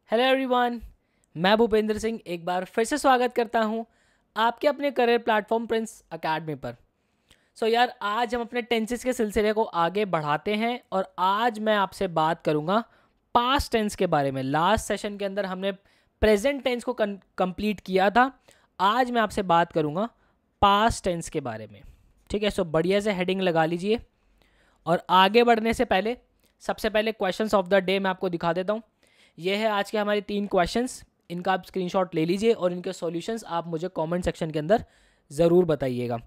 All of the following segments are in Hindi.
हेलो एवरीवन, मैं भूपेंद्र सिंह एक बार फिर से स्वागत करता हूं आपके अपने करियर प्लेटफॉर्म प्रिंस अकेडमी पर। यार आज हम अपने टेंसेस के सिलसिले को आगे बढ़ाते हैं और आज मैं आपसे बात करूंगा पास्ट टेंस के बारे में। लास्ट सेशन के अंदर हमने प्रेजेंट टेंस को कंप्लीट किया था। आज मैं आपसे बात करूंगा पास्ट टेंस के बारे में। ठीक है, बढ़िया से हेडिंग लगा लीजिए और आगे बढ़ने से पहले सबसे पहले क्वेश्चंस ऑफ द डे मैं आपको दिखा देता हूँ। ये है आज के हमारे 3 क्वेश्चंस, इनका आप स्क्रीनशॉट ले लीजिए और इनके सॉल्यूशंस आप मुझे कमेंट सेक्शन के अंदर ज़रूर बताइएगा।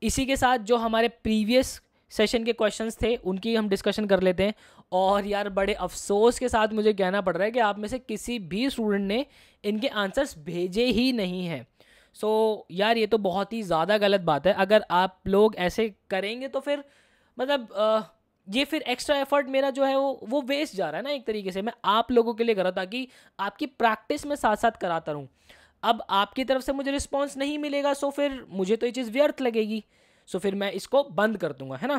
इसी के साथ जो हमारे प्रीवियस सेशन के क्वेश्चंस थे उनकी हम डिस्कशन कर लेते हैं। और यार बड़े अफसोस के साथ मुझे कहना पड़ रहा है कि आप में से किसी भी स्टूडेंट ने इनके आंसर्स भेजे ही नहीं हैं। यार ये तो बहुत ही ज़्यादा गलत बात है। अगर आप लोग ऐसे करेंगे तो फिर मतलब ये फिर एक्स्ट्रा एफर्ट मेरा जो है वो वेस्ट जा रहा है ना। एक तरीके से मैं आप लोगों के लिए कर रहा था कि आपकी प्रैक्टिस में साथ साथ कराता रहूँ। अब आपकी तरफ से मुझे रिस्पांस नहीं मिलेगा फिर मुझे तो ये चीज़ व्यर्थ लगेगी। फिर मैं इसको बंद कर दूंगा, है ना।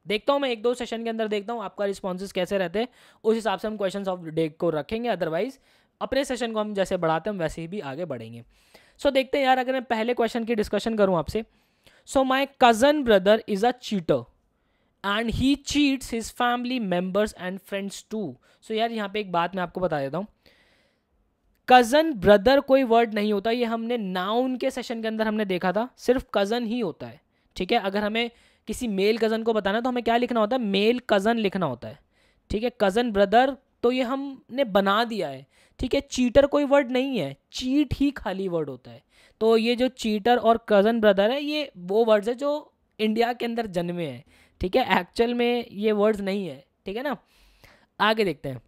देखता हूँ मैं 1-2 सेशन के अंदर देखता हूँ आपका रिस्पॉन्सेज कैसे रहते हैं, उस हिसाब से हम क्वेश्चन ऑफ डे को रखेंगे। अदरवाइज अपने सेशन को हम जैसे बढ़ाते हैं हम वैसे ही भी आगे बढ़ेंगे। देखते हैं यार, अगर मैं पहले क्वेश्चन की डिस्कशन करूँ आपसे। My cousin brother is a cheater and he cheats his family members and friends too. यार यहाँ पे एक बात मैं आपको बता देता हूँ, कज़न ब्रदर कोई वर्ड नहीं होता। ये हमने नाउन के सेशन के अंदर हमने देखा था, सिर्फ कज़न ही होता है। ठीक है, अगर हमें किसी मेल कज़न को बताना तो हमें क्या लिखना होता है, मेल कज़न लिखना होता है। ठीक है, कज़न ब्रदर तो ये हमने बना दिया है। ठीक है, चीटर कोई वर्ड नहीं है, चीट ही खाली वर्ड होता है। तो ये जो चीटर और कज़न ब्रदर है ये वो वर्ड्स है जो इंडिया के अंदर जन्मे हैं। ठीक है, एक्चुअल में ये वर्ड्स नहीं है। ठीक है ना, आगे देखते हैं।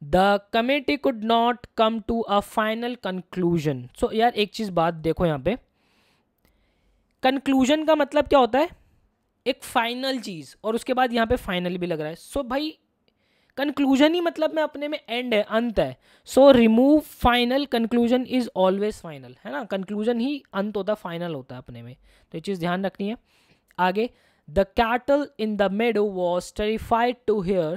The committee could not come to a final conclusion. यार एक चीज बात देखो, यहाँ पे कंक्लूजन का मतलब क्या होता है, एक फाइनल चीज, और उसके बाद यहाँ पे फाइनल भी लग रहा है। भाई कंक्लूजन ही मतलब में अपने में एंड है, अंत है। Remove final, conclusion is always final, है ना। कंक्लूजन ही अंत होता है, फाइनल होता है अपने में। तो ये चीज ध्यान रखनी है। आगे, the cattle in the meadow was terrified to hear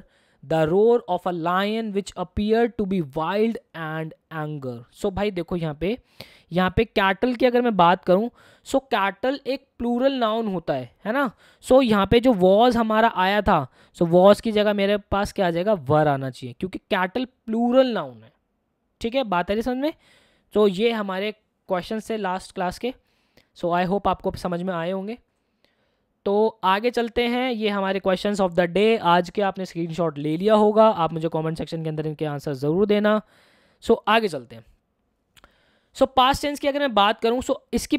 the roar of a lion which appeared to be wild and anger। भाई देखो यहाँ पे कैटल की अगर मैं बात करूँ, कैटल एक प्लूरल नाउन होता है ना। यहाँ पे जो वॉज हमारा आया था, वॉज की जगह मेरे पास क्या आ जाएगा, वर आना चाहिए, क्योंकि कैटल प्लूरल नाउन है। ठीक है, बात आ रही समझ में। ये हमारे क्वेश्चन से लास्ट क्लास के। आई होप आपको समझ में आए होंगे। तो आगे चलते हैं, ये हमारे क्वेश्चंस ऑफ द डे। आज के आपने स्क्रीनशॉट ले लिया होगा, आप मुझे कमेंट सेक्शन के अंदर इनके आंसर ज़रूर देना। आगे चलते हैं। पास्ट टेंस की अगर मैं बात करूं, इसकी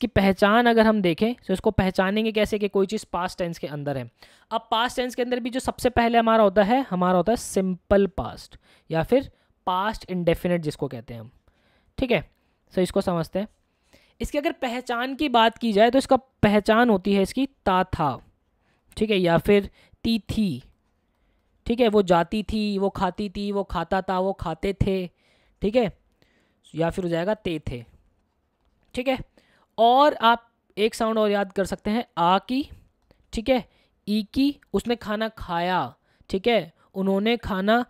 पहचान अगर हम देखें तो इसको पहचानेंगे कैसे कि कोई चीज़ पास्ट टेंस के अंदर है। अब पास्ट टेंस के अंदर भी जो सबसे पहले हमारा होता है सिंपल पास्ट या फिर पास्ट इंडेफिनिट जिसको कहते हैं हम। ठीक है, इसको समझते हैं। इसकी अगर पहचान की बात की जाए तो इसका पहचान होती है इसकी ता था। ठीक है, या फिर ती थी। ठीक है, वो जाती थी, वो खाती थी, वो खाता था, वो खाते थे। ठीक है, या फिर हो जाएगा ते थे। ठीक है, और आप एक साउंड और याद कर सकते हैं, आ की। ठीक है, ई की, उसने खाना खाया। ठीक है, उन्होंने खाना,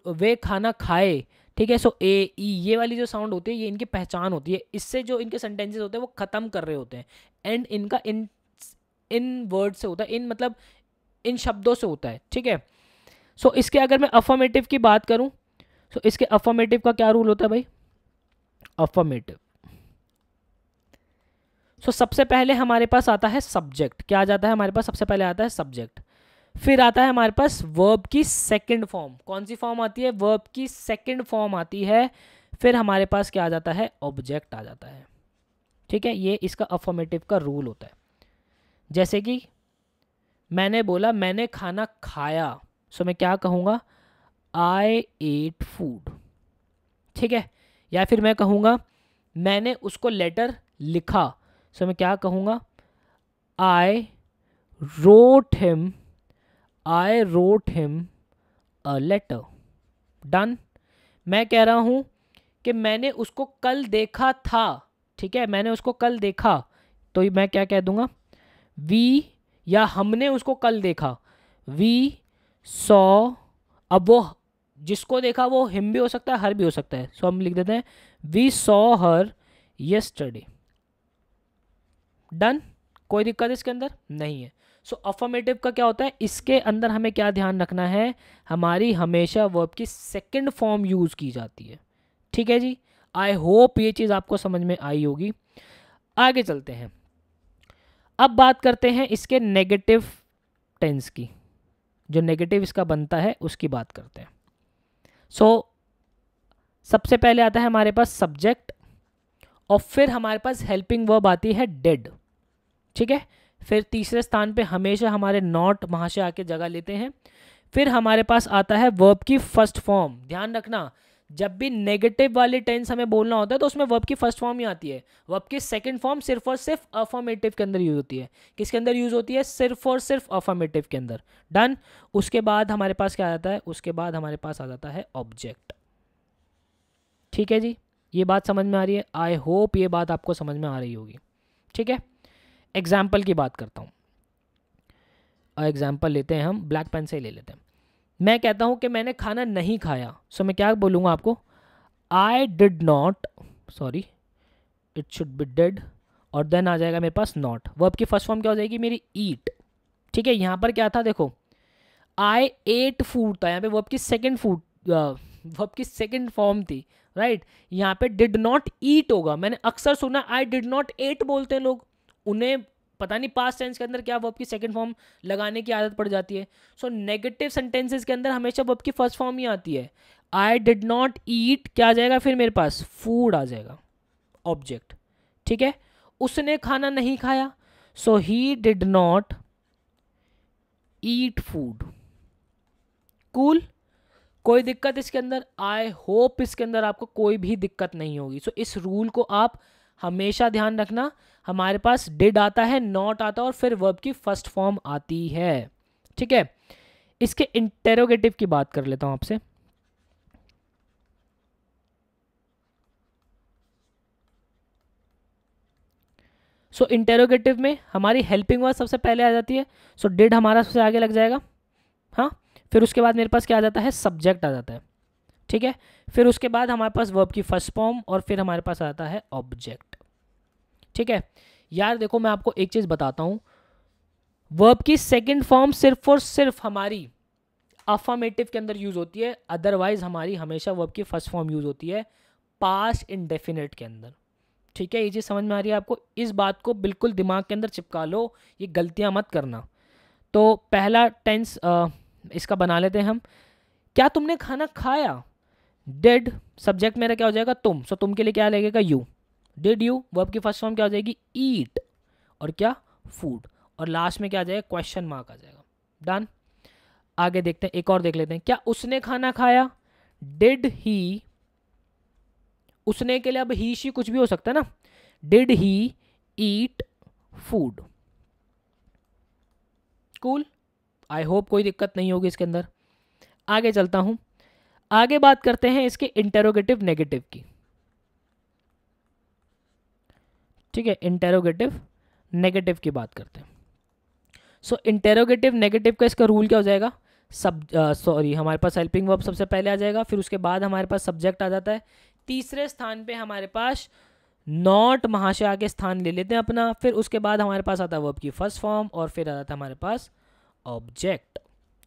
वे खाना खाए। ठीक है, ए ई ये वाली जो साउंड होती है ये इनकी पहचान होती है। इससे जो इनके सेंटेंसेस होते हैं वो ख़त्म कर रहे होते हैं। एंड इनका इन वर्ड से होता है, इन मतलब इन शब्दों से होता है। ठीक है, इसके अगर मैं अफर्मेटिव की बात करूं इसके अफर्मेटिव का क्या रूल होता है भाई, अफर्मेटिव। सबसे पहले हमारे पास आता है सब्जेक्ट। क्या आ जाता है हमारे पास, सबसे पहले आता है सब्जेक्ट, फिर आता है हमारे पास वर्ब की सेकंड फॉर्म। कौन सी फॉर्म आती है, वर्ब की सेकंड फॉर्म आती है। फिर हमारे पास क्या आ जाता है, ऑब्जेक्ट आ जाता है। ठीक है, ये इसका अफर्मेटिव का रूल होता है। जैसे कि मैंने बोला मैंने खाना खाया, मैं क्या कहूँगा, आई एट फूड। ठीक है, या फिर मैं कहूँगा मैंने उसको लेटर लिखा, मैं क्या कहूँगा, I wrote him a letter. Done. मैं कह रहा हूँ कि मैंने उसको कल देखा था। ठीक है, मैंने उसको कल देखा, तो मैं क्या कह दूंगा, वी, या हमने उसको कल देखा, वी सॉ अब वो जिसको देखा वो हिम भी हो सकता है, हर भी हो सकता है। सो हम लिख देते हैं we saw her yesterday. Done, कोई दिक्कत इसके अंदर नहीं है। सो अफर्मेटिव का क्या होता है, इसके अंदर हमें क्या ध्यान रखना है, हमारी हमेशा वर्ब की सेकंड फॉर्म यूज की जाती है। ठीक है जी, आई होप ये चीज़ आपको समझ में आई होगी। आगे चलते हैं, अब बात करते हैं इसके नेगेटिव टेंस की, जो नेगेटिव इसका बनता है उसकी बात करते हैं। सो सबसे पहले आता है हमारे पास सब्जेक्ट, और फिर हमारे पास हेल्पिंग वर्ब आती है डेड। ठीक है, फिर तीसरे स्थान पे हमेशा हमारे नॉट वहाँ से आके जगह लेते हैं। फिर हमारे पास आता है वर्ब की फर्स्ट फॉर्म। ध्यान रखना, जब भी नेगेटिव वाले टेंस हमें बोलना होता है तो उसमें वर्ब की फर्स्ट फॉर्म ही आती है। वर्ब की सेकंड फॉर्म सिर्फ और सिर्फ अफर्मेटिव के अंदर यूज होती है। किसके अंदर यूज होती है, सिर्फ और सिर्फ अफर्मेटिव के अंदर। डन, उसके बाद हमारे पास क्या आता है, उसके बाद हमारे पास आ जाता है ऑब्जेक्ट। ठीक है जी, ये बात समझ में आ रही है, आई होप ये बात आपको समझ में आ रही होगी। ठीक है, एग्जाम्पल की बात करता हूँ। एग्जाम्पल लेते हैं हम, ब्लैक पेन से ही ले लेते हैं। मैं कहता हूँ कि मैंने खाना नहीं खाया, सो मैं क्या बोलूँगा आपको, I did not, sorry it should be did, और देन आ जाएगा मेरे पास नॉट। वर्ब की फर्स्ट फॉर्म क्या हो जाएगी मेरी, ईट। ठीक है, यहाँ पर क्या था देखो, आई एट फूड था, यहाँ पे वर्ब की सेकंड फूड, वर्ब की सेकंड फॉर्म थी, राइट। यहाँ पे डिड नॉट ईट होगा। मैंने अक्सर सुना आई डिड नॉट एट बोलते हैं लोग, उन्हें पता नहीं पास्ट टेंस के अंदर क्या वर्ब की सेकंड फॉर्म लगाने की आदत पड़ जाती है। सो नेगेटिव सेंटेंसेस के अंदर हमेशा वर्ब की फर्स्ट फॉर्म ही आती है। आई डिड नॉट ईट, क्या आ जाएगा फिर मेरे पास, फूड आ जाएगा, ऑब्जेक्ट। ठीक है, उसने खाना नहीं खाया, so he did not eat food. Cool, कोई दिक्कत इसके अंदर, आई होप इसके अंदर आपको कोई भी दिक्कत नहीं होगी। सो इस रूल को आप हमेशा ध्यान रखना, हमारे पास डिड आता है, नॉट आता है, और फिर वर्ब की फर्स्ट फॉर्म आती है। ठीक है, इसके इंटेरोगेटिव की बात कर लेता हूं आपसे। सो इंटेरोगेटिव में हमारी हेल्पिंग वर्ब सबसे पहले आ जाती है। सो डिड हमारा सबसे आगे लग जाएगा, हाँ। फिर उसके बाद मेरे पास क्या आ जाता है, सब्जेक्ट आ जाता है। ठीक है, फिर उसके बाद हमारे पास वर्ब की फर्स्ट फॉर्म, और फिर हमारे पास आता है ऑब्जेक्ट। ठीक है यार, देखो मैं आपको एक चीज बताता हूं, वर्ब की सेकंड फॉर्म सिर्फ और सिर्फ हमारी अफर्मेटिव के अंदर यूज होती है, अदरवाइज हमारी हमेशा वर्ब की फर्स्ट फॉर्म यूज होती है पास्ट इंडेफिनिट के अंदर। ठीक है, ये चीज समझ में आ रही है आपको, इस बात को बिल्कुल दिमाग के अंदर चिपका लो, ये गलतियां मत करना। तो पहला टेंस इसका बना लेते हैं हम, क्या तुमने खाना खाया, डिड, सब्जेक्ट मेरा क्या हो जाएगा, तुम। सो तुम के लिए क्या लगेगा, यू। डिड यू, वर्ब की फर्स्ट फॉर्म क्या हो जाएगी, ईट, और क्या, फूड, और लास्ट में क्या आ जाएगा, क्वेश्चन मार्क आ जाएगा। डन, आगे देखते हैं, एक और देख लेते हैं, क्या उसने खाना खाया, डिड ही, उसने के लिए अब ही शी कुछ भी हो सकता है ना, did he eat food. Cool, I hope कोई दिक्कत नहीं होगी इसके अंदर। आगे चलता हूं, आगे बात करते हैं इसके इंटेरोगेटिव नेगेटिव की। ठीक है, इंटेरोगेटिव नेगेटिव की बात करते हैं। सो इंटेरोगेटिव नेगेटिव का इसका रूल क्या हो जाएगा, हमारे पास हेल्पिंग वर्ब सबसे पहले आ जाएगा, फिर उसके बाद हमारे पास सब्जेक्ट आ जाता है, तीसरे स्थान पे हमारे पास नॉट वहाँ से आगे स्थान ले लेते हैं अपना, फिर उसके बाद हमारे पास आता है वर्ब की फर्स्ट फॉर्म, और फिर आ जाता है हमारे पास ऑब्जेक्ट।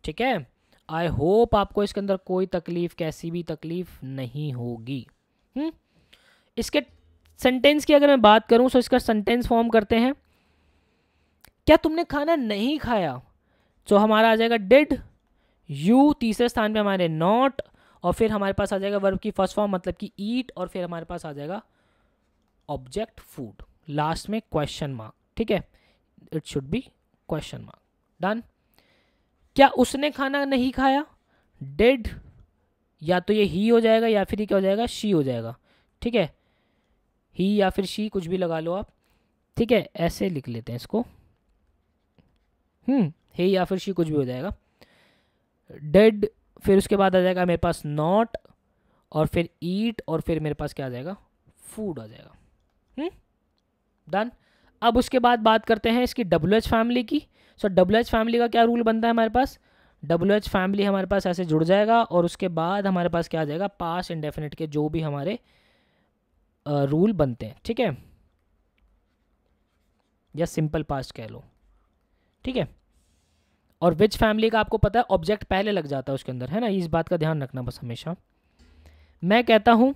ठीक है, आई होप आपको इसके अंदर कोई तकलीफ, कैसी भी तकलीफ नहीं होगी। इसके सेंटेंस की अगर मैं बात करूं तो इसका सेंटेंस फॉर्म करते हैं, क्या तुमने खाना नहीं खाया, तो हमारा आ जाएगा डिड, यू, तीसरे स्थान पे हमारे नॉट, और फिर हमारे पास आ जाएगा वर्ब की फर्स्ट फॉर्म मतलब कि ईट, और फिर हमारे पास आ जाएगा ऑब्जेक्ट फूड, लास्ट में क्वेश्चन मार्क। ठीक है, it should be question mark. Done, क्या उसने खाना नहीं खाया, डिड, या तो ये ही हो जाएगा या फिर ये क्या हो जाएगा, शी हो जाएगा। ठीक है, ही या फिर शी कुछ भी लगा लो आप। ठीक है, ऐसे लिख लेते हैं इसको, ही या फिर शी कुछ भी हो जाएगा। डिड, फिर उसके बाद आ जाएगा मेरे पास नॉट, और फिर ईट, और फिर मेरे पास क्या आ जाएगा, फूड आ जाएगा। डन, अब उसके बाद बात करते हैं इसकी WH फैमिली की। सो WH फैमिली का क्या रूल बनता है हमारे पास, WH फैमिली हमारे पास ऐसे जुड़ जाएगा और उसके बाद हमारे पास क्या आ जाएगा, पास्ट इंडेफिनिट के जो भी हमारे रूल बनते हैं, ठीक है, या सिंपल पास्ट कह लो, ठीक है। और विच फैमिली का आपको पता है ऑब्जेक्ट पहले लग जाता है उसके अंदर, है ना, इस बात का ध्यान रखना बस हमेशा। मैं कहता हूँ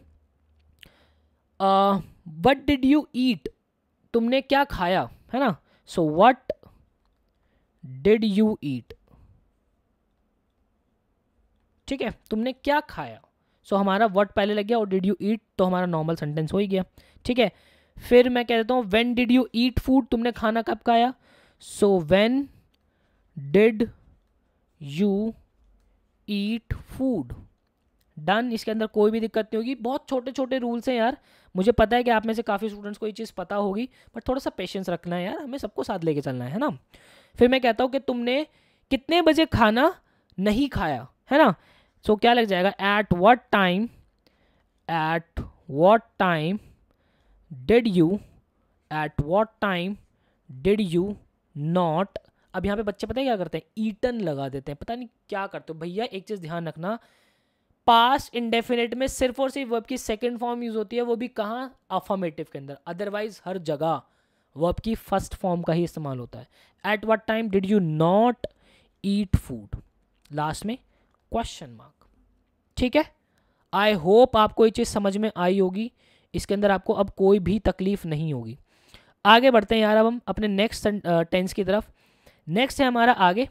व्हाट डिड यू ईट, तुमने क्या खाया, है ना। So what did you eat, ठीक है, तुमने क्या खाया। सो हमारा व्हाट पहले लग गया और डिड यू ईट तो हमारा नॉर्मल सेंटेंस हो ही गया, ठीक है। फिर मैं कह देता हूँ when did you eat food, तुमने खाना कब खाया। So when did you eat food, done. इसके अंदर कोई भी दिक्कत नहीं होगी, बहुत छोटे छोटे रूल्स हैं यार। मुझे पता है कि आप में से काफ़ी स्टूडेंट्स को ये चीज़ पता होगी, बट थोड़ा सा पेशेंस रखना है यार, हमें सबको साथ लेके चलना है ना। फिर मैं कहता हूँ कि तुमने कितने बजे खाना नहीं खाया, है ना। सो क्या लग जाएगा, at what time, at what time did you, at what time did you not. अब यहाँ पे बच्चे पता है क्या करते हैं, ईटन लगा देते हैं, पता नहीं क्या करते हो भैया। एक चीज़ ध्यान रखना, पास्ट इंडेफिनिट में सिर्फ और सिर्फ वर्ब की सेकंड फॉर्म यूज होती है, वो भी कहाँ, अफर्मेटिव के अंदर। अदरवाइज हर जगह वर्ब की फर्स्ट फॉर्म का ही इस्तेमाल होता है। At what time did you not eat food, last में क्वेश्चन मार्क, ठीक है। आई होप आपको ये चीज़ समझ में आई होगी, इसके अंदर आपको अब कोई भी तकलीफ नहीं होगी। आगे बढ़ते हैं यार, अब हम अपने नेक्स्ट टेंस की तरफ। नेक्स्ट है हमारा आगे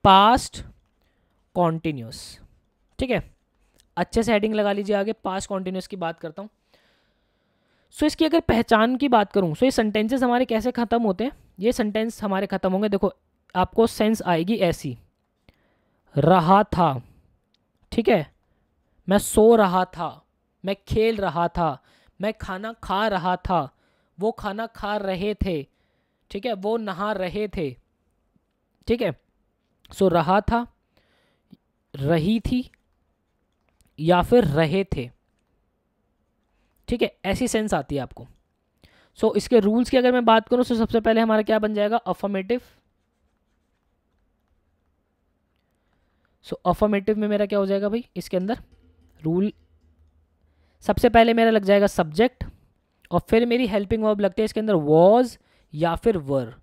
पास्ट कॉन्टिन्यूस, ठीक है। अच्छे से हेडिंग लगा लीजिए, आगे पास्ट कॉन्टिन्यूस की बात करता हूँ। सो इसकी अगर पहचान की बात करूँ, सो ये सेंटेंसेस हमारे कैसे ख़त्म होते हैं, ये सेंटेंस हमारे ख़त्म होंगे, देखो आपको सेंस आएगी ऐसी, रहा था, ठीक है, मैं सो रहा था, मैं खेल रहा था, मैं खाना खा रहा था, वो खाना खा रहे थे, ठीक है, वो नहा रहे थे, ठीक है। सो रहा था, रही थी, या फिर रहे थे, ठीक है, ऐसी सेंस आती है आपको। सो इसके रूल्स की अगर मैं बात करूं, तो सबसे पहले हमारा क्या बन जाएगा, अफर्मेटिव। सो अफर्मेटिव में मेरा क्या हो जाएगा भाई, इसके अंदर रूल सबसे पहले मेरा लग जाएगा सब्जेक्ट, और फिर मेरी हेल्पिंग वर्ब लगते हैं इसके अंदर वॉज या फिर वर,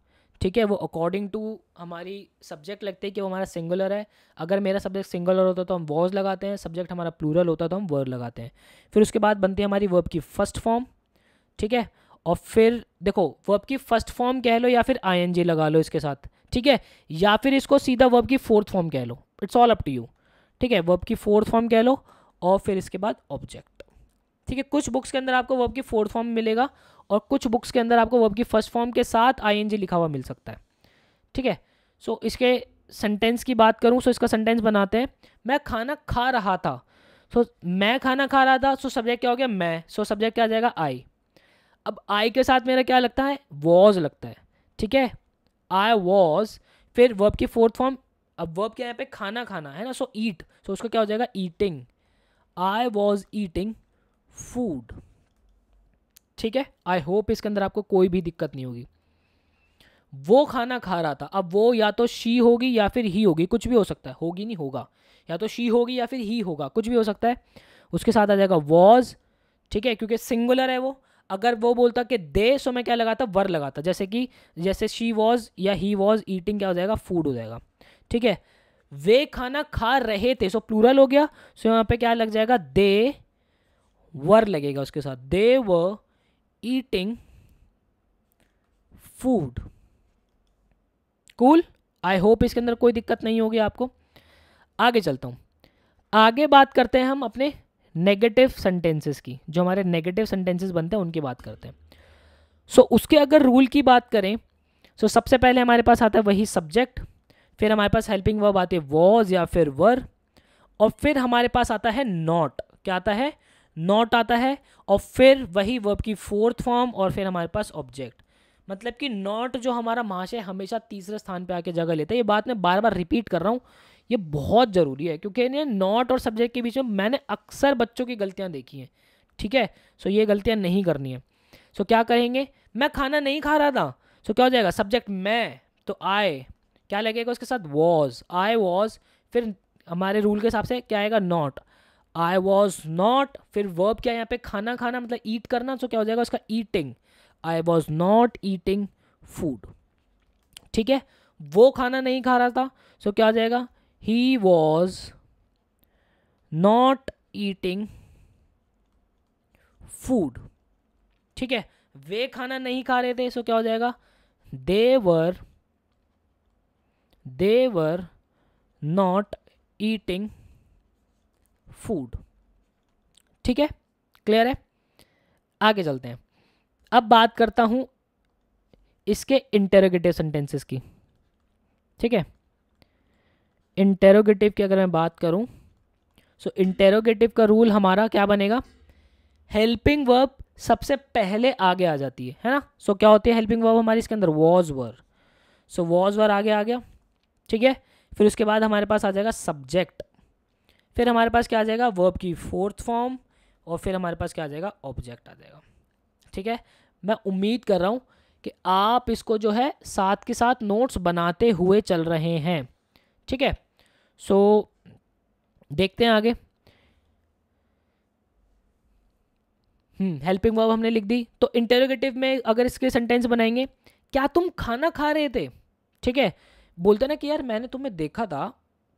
ठीक है। वो अकॉर्डिंग टू हमारी सब्जेक्ट लगते हैं कि वो हमारा सिंगुलर है। अगर मेरा सब्जेक्ट सिंगुलर होता तो हम वॉज लगाते हैं, सब्जेक्ट हमारा प्लूरल होता तो हम वर लगाते हैं। फिर उसके बाद बनती है हमारी वर्ब की फर्स्ट फॉर्म, ठीक है। और फिर देखो वर्ब की फर्स्ट फॉर्म कह लो या फिर आईएनजी लगा लो इसके साथ, ठीक है, या फिर इसको सीधा वर्ब की फोर्थ फॉर्म कह लो, it's all up to you, ठीक है। वर्ब की फोर्थ फॉर्म कह लो और फिर इसके बाद ऑब्जेक्ट, ठीक है। कुछ बुक्स के अंदर आपको वर्ब की फोर्थ फॉर्म मिलेगा और कुछ बुक्स के अंदर आपको वर्ब की फर्स्ट फॉर्म के साथ आईएनजी लिखा हुआ मिल सकता है, ठीक है। सो इसके सेंटेंस की बात करूं, सो इसका सेंटेंस बनाते हैं, मैं खाना खा रहा था। सो मैं खाना खा रहा था, सो सब्जेक्ट क्या हो गया, मैं, सो सब्जेक्ट क्या आ जाएगा, आई। अब आई के साथ मेरा क्या लगता है, वॉज लगता है, ठीक है, आई वॉज। फिर वर्ब की फोर्थ फॉर्म, अब वर्ब क्या है यहाँ पे, खाना खाना है ना, सो ईट, सो उसका क्या हो जाएगा, eating, I was eating food, ठीक है। आई होप इसके अंदर आपको कोई भी दिक्कत नहीं होगी। वो खाना खा रहा था, अब वो या तो शी होगी या फिर ही होगी, कुछ भी हो सकता है, होगी नहीं होगा, या तो शी होगी या फिर ही होगा, कुछ भी हो सकता है। उसके साथ आ जाएगा वॉज, ठीक है, क्योंकि सिंगुलर है वो। अगर वो बोलता कि दे, सो मैं क्या लगाता, वर लगाता, जैसे शी वॉज या ही वॉज ईटिंग, क्या हो जाएगा, फूड हो जाएगा, ठीक है। वे खाना खा रहे थे, सो प्लूरल हो गया, सो यहाँ पे क्या लग जाएगा, दे वर लगेगा उसके साथ, they were eating food. Cool, I hope इसके अंदर कोई दिक्कत नहीं होगी आपको। आगे चलता हूँ, आगे बात करते हैं हम अपने नेगेटिव सेंटेंसेस की, जो हमारे नेगेटिव सेंटेंसेस बनते हैं उनकी बात करते हैं। सो उसके अगर रूल की बात करें, सो सबसे पहले हमारे पास आता है वही सब्जेक्ट, फिर हमारे पास हेल्पिंग वर्ब आती है वॉज या फिर वर, और फिर हमारे पास आता है नॉट, क्या आता है, नॉट आता है, और फिर वही वर्ब की फोर्थ फॉर्म, और फिर हमारे पास ऑब्जेक्ट। मतलब कि नॉट जो हमारा महाशय हमेशा तीसरे स्थान पे आके जगह लेता है। ये बात मैं बार बार रिपीट कर रहा हूँ, ये बहुत ज़रूरी है, क्योंकि नॉट और सब्जेक्ट के बीच में मैंने अक्सर बच्चों की गलतियाँ देखी हैं, ठीक है। सो ये गलतियाँ नहीं करनी है। सो क्या करेंगे, मैं खाना नहीं खा रहा था, सो क्या हो जाएगा, सब्जेक्ट मैं, तो आई क्या लगेगा उसके साथ, वॉज, आई वॉज, फिर हमारे रूल के हिसाब से क्या आएगा, नॉट, आई वॉज नॉट, फिर वर्ब क्या है यहाँ पे, खाना खाना मतलब ईट करना, तो क्या हो जाएगा उसका, eating, I was not eating food. ठीक है, वो खाना नहीं खा रहा था, सो क्या हो जाएगा, he was not eating food. ठीक है, वे खाना नहीं खा रहे थे, सो क्या हो जाएगा, दे वर नॉट ईटिंग फूड। ठीक है, क्लियर है। आगे चलते हैं, अब बात करता हूं इसके इंटेरोगेटिव सेंटेंसेस की। ठीक है, इंटेरोगेटिव की अगर मैं बात करूं, सो इंटेरोगेटिव का रूल हमारा क्या बनेगा, हेल्पिंग वर्ब सबसे पहले आगे आ जाती है ना। सो क्या होती है हेल्पिंग वर्ब हमारी इसके अंदर, was were, so was were आगे आ गया। ठीक है, फिर उसके बाद हमारे पास आ जाएगा सब्जेक्ट, फिर हमारे पास क्या आ जाएगा, वर्ब की फोर्थ फॉर्म, और फिर हमारे पास क्या आ जाएगा, ऑब्जेक्ट आ जाएगा। ठीक है, मैं उम्मीद कर रहा हूँ कि आप इसको जो है साथ के साथ नोट्स बनाते हुए चल रहे हैं। ठीक है, सो देखते हैं आगे। हेल्पिंग वर्ब हमने लिख दी, तो इंटेरोगेटिव में अगर इसके सेंटेंस बनाएंगे, क्या तुम खाना खा रहे थे। ठीक है, बोलते ना कि यार मैंने तुम्हें देखा था,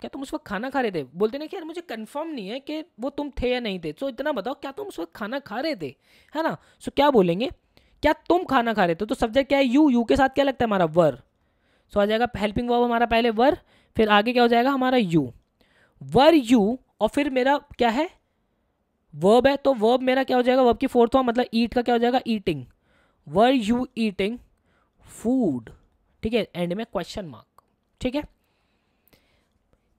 क्या तुम उस वक्त खाना खा रहे थे, बोलते ना कि यार मुझे कंफर्म नहीं है कि वो तुम थे या नहीं थे, सो इतना बताओ क्या तुम उस वक्त खाना खा रहे थे, है ना। सो क्या बोलेंगे, क्या तुम खाना खा रहे थे, तो सब्जेक्ट क्या है, यू के साथ क्या लगता है हमारा, वर। सो आ जाएगा हेल्पिंग वर्ब हमारा पहले वर, फिर आगे क्या हो जाएगा हमारा यू, वर यू, और फिर मेरा क्या है, वर्ब है, तो वर्ब मेरा क्या हो जाएगा, वर्ब की फोर्थ फॉर्म मतलब ईट का क्या हो जाएगा, eating, were you eating food. ठीक है, एंड में क्वेश्चन मार्क। ठीक है,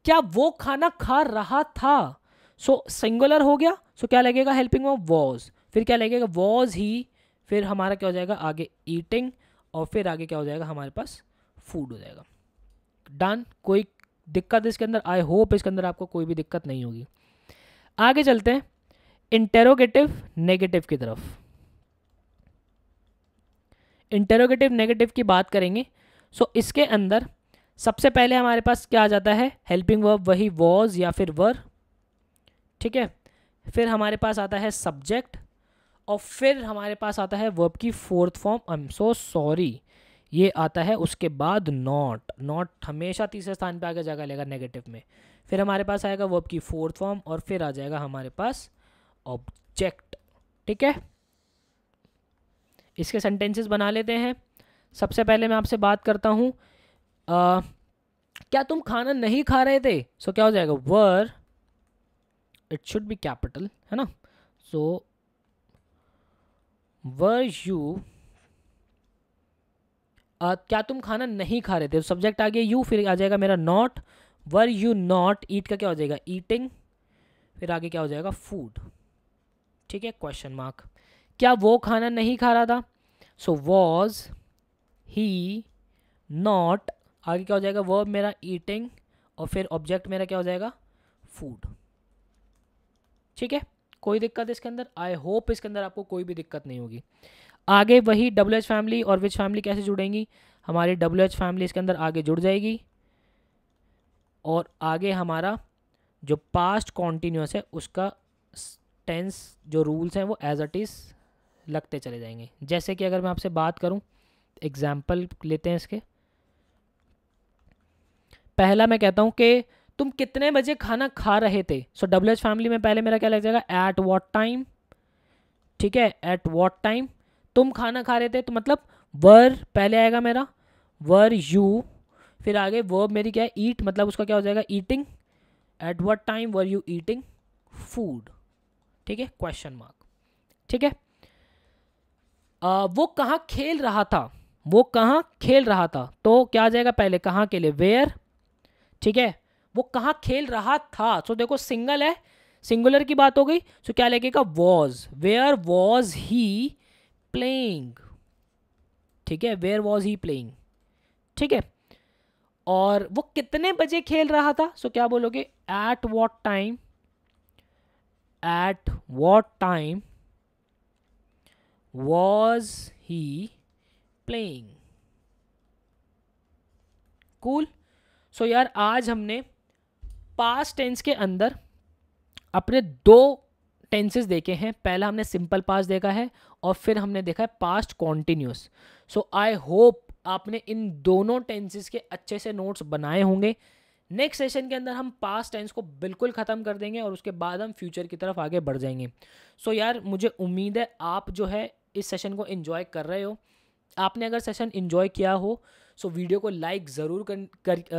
क्या वो खाना खा रहा था, सो सिंगुलर हो गया, सो क्या लगेगा हेल्पिंग वर्ब वॉज, फिर क्या लगेगा वॉज ही, फिर हमारा क्या हो जाएगा आगे ईटिंग, और फिर आगे क्या हो जाएगा हमारे पास फूड हो जाएगा। डन, कोई दिक्कत इसके अंदर, आई होप इसके अंदर आपको कोई भी दिक्कत नहीं होगी। आगे चलते हैं इंटेरोगेटिव नेगेटिव की तरफ। इंटेरोगेटिव नेगेटिव की बात करेंगे, सो इसके अंदर सबसे पहले हमारे पास क्या आ जाता है, हेल्पिंग वर्ब वही वॉज या फिर वर। ठीक है, फिर हमारे पास आता है सब्जेक्ट, और फिर हमारे पास आता है वर्ब की fourth form, I am so sorry, ये आता है उसके बाद नॉट। नॉट हमेशा तीसरे स्थान पे आगे जगह लेगा नेगेटिव में, फिर हमारे पास आएगा वर्ब की फोर्थ फॉर्म, और फिर आ जाएगा हमारे पास ऑब्जेक्ट। ठीक है, इसके सेंटेंसेस बना लेते हैं। सबसे पहले मैं आपसे बात करता हूं, क्या तुम खाना नहीं खा रहे थे, सो क्या हो जाएगा, वर, इट शुड बी कैपिटल, है ना, सो वर यू, क्या तुम खाना नहीं खा रहे थे, सब्जेक्ट आ गया यू, फिर आ जाएगा मेरा नॉट, वर यू नॉट, ईट का क्या हो जाएगा ईटिंग, फिर आगे क्या हो जाएगा फूड। ठीक है, क्वेश्चन मार्क, क्या वो खाना नहीं खा रहा था, सो वॉज ही नॉट, आगे क्या हो जाएगा वर्ब मेरा ईटिंग, और फिर ऑब्जेक्ट मेरा क्या हो जाएगा फूड। ठीक है, कोई दिक्कत इसके अंदर, आई होप इसके अंदर आपको कोई भी दिक्कत नहीं होगी। आगे वही डब्ल्यू एच फैमिली और विच फैमिली कैसे जुड़ेंगी, हमारी डब्ल्यू एच फैमिली इसके अंदर आगे जुड़ जाएगी, और आगे हमारा जो पास्ट कॉन्टीन्यूस है उसका टेंस जो रूल्स हैं वो एज इट इज़ लगते चले जाएंगे। जैसे कि अगर मैं आपसे बात करूं, एग्जाम्पल लेते हैं इसके, पहला मैं कहता हूं कि तुम कितने बजे खाना खा रहे थे, सो डब्ल्यू एच फैमिली में पहले मेरा क्या लग जाएगा, एट वॉट टाइम। ठीक है, एट वॉट टाइम तुम खाना खा रहे थे, तो मतलब वर पहले आएगा मेरा, वर यू, फिर आगे वर्ब मेरी क्या है ईट, मतलब उसका क्या हो जाएगा eating, at what time were you eating food. ठीक है, क्वेश्चन मार्क। ठीक है, वो कहाँ खेल रहा था, वो कहाँ खेल रहा था, तो क्या आ जाएगा पहले कहाँ के लिए, वेयर। ठीक है, वो कहाँ खेल रहा था, सो देखो सिंगल है, सिंगुलर की बात हो गई, सो क्या लगेगा was, where was he playing. ठीक है, वेयर वॉज ही प्लेइंग। ठीक है, और वो कितने बजे खेल रहा था, सो क्या बोलोगे, at what time, at what time was he playing. Cool, so यार आज हमने पास्ट टेंस के अंदर अपने 2 टेंसेस देखे हैं। पहला हमने सिंपल पास्ट देखा है और फिर हमने देखा है past continuous. So I hope आपने इन दोनों टेंसेस के अच्छे से नोट्स बनाए होंगे। नेक्स्ट सेशन के अंदर हम पास्ट टेंस को बिल्कुल ख़त्म कर देंगे और उसके बाद हम फ्यूचर की तरफ आगे बढ़ जाएंगे। सो यार मुझे उम्मीद है आप जो है इस सेशन को एंजॉय कर रहे हो। आपने अगर सेशन एंजॉय किया हो सो वीडियो को लाइक ज़रूर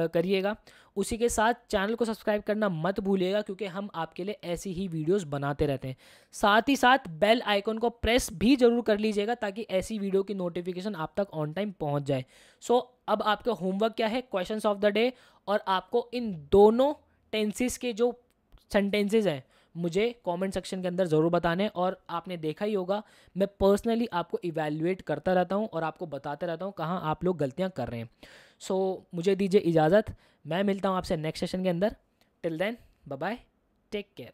करिएगा। उसी के साथ चैनल को सब्सक्राइब करना मत भूलिएगा, क्योंकि हम आपके लिए ऐसी ही वीडियोस बनाते रहते हैं। साथ ही साथ बेल आइकन को प्रेस भी ज़रूर कर लीजिएगा ताकि ऐसी वीडियो की नोटिफिकेशन आप तक ऑन टाइम पहुंच जाए। सो अब आपका होमवर्क क्या है, क्वेश्चंस ऑफ द डे, और आपको इन दोनों टेंसेस के जो सेंटेंसेस हैं मुझे कमेंट सेक्शन के अंदर ज़रूर बताने। और आपने देखा ही होगा मैं पर्सनली आपको इवैल्यूएट करता रहता हूँ और आपको बताते रहता हूँ कहाँ आप लोग गलतियाँ कर रहे हैं। सो मुझे दीजिए इजाज़त, मैं मिलता हूँ आपसे नेक्स्ट सेशन के अंदर। Till then bye bye, take care.